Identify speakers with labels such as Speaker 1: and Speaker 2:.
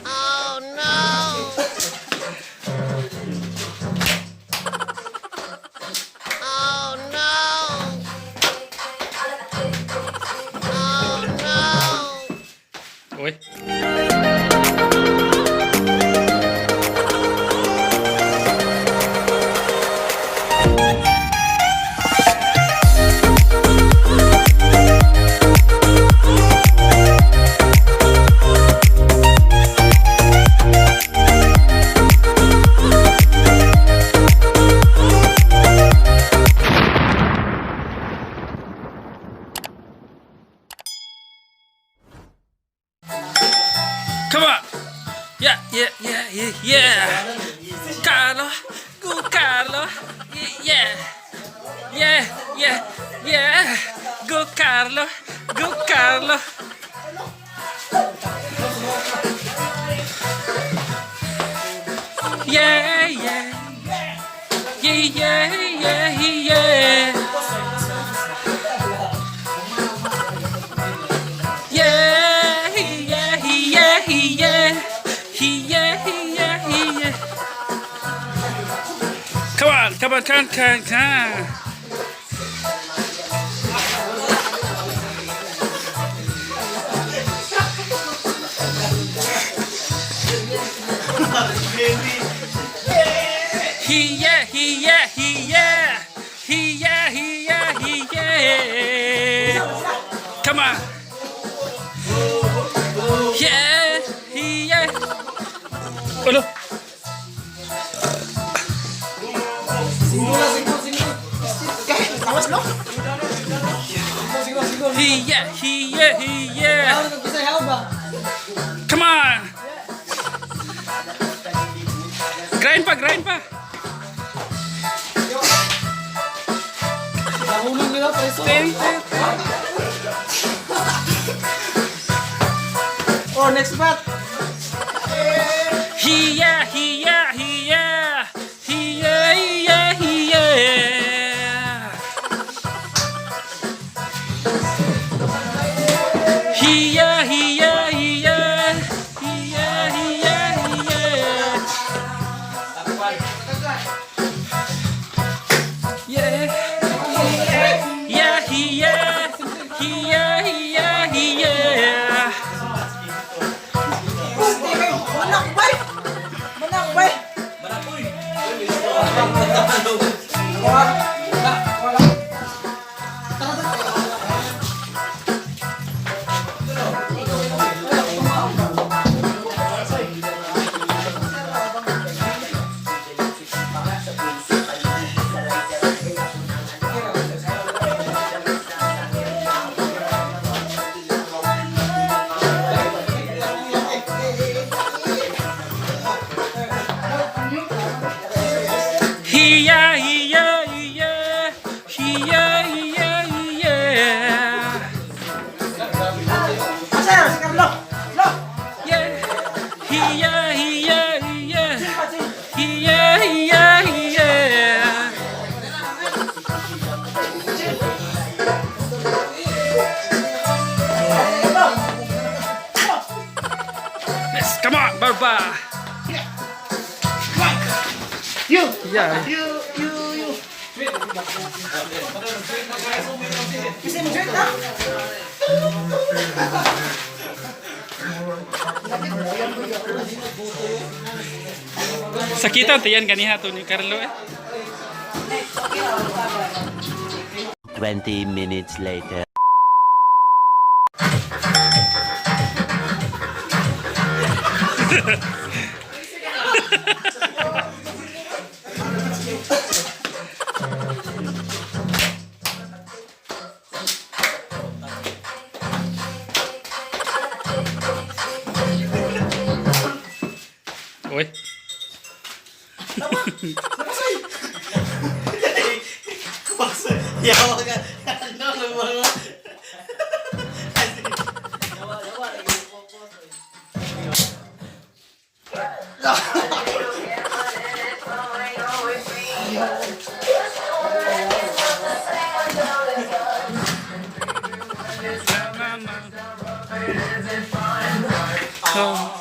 Speaker 1: Oh no! Oh no! Oh no!
Speaker 2: Uy. Come on. Yeah, yeah, yeah, yeah, yeah. Carlo, go Carlo. Yeah, yeah, yeah, yeah. Go Carlo, go Carlo. Yeah, yeah, yeah, yeah, yeah, yeah. Yeah, yeah, yeah, yeah, yeah, yeah. Come on, come on, come on. Yeah, yeah, yeah, yeah, yeah. Come on. Yeah, yeah. Alo. Yeah, yeah. Come on. Grind pa.
Speaker 3: Oh, next bat.
Speaker 2: Yeah, yeah, yeah. Yes, come on, Barba.
Speaker 3: You.
Speaker 2: Yeah.
Speaker 3: You. Bisa mo drink na?
Speaker 2: Sakitan tiyan kaniha to ni Carlo eh.
Speaker 4: 20 minutes later.
Speaker 2: Uy.
Speaker 3: Yawa ka. Ano mga?
Speaker 2: Oh.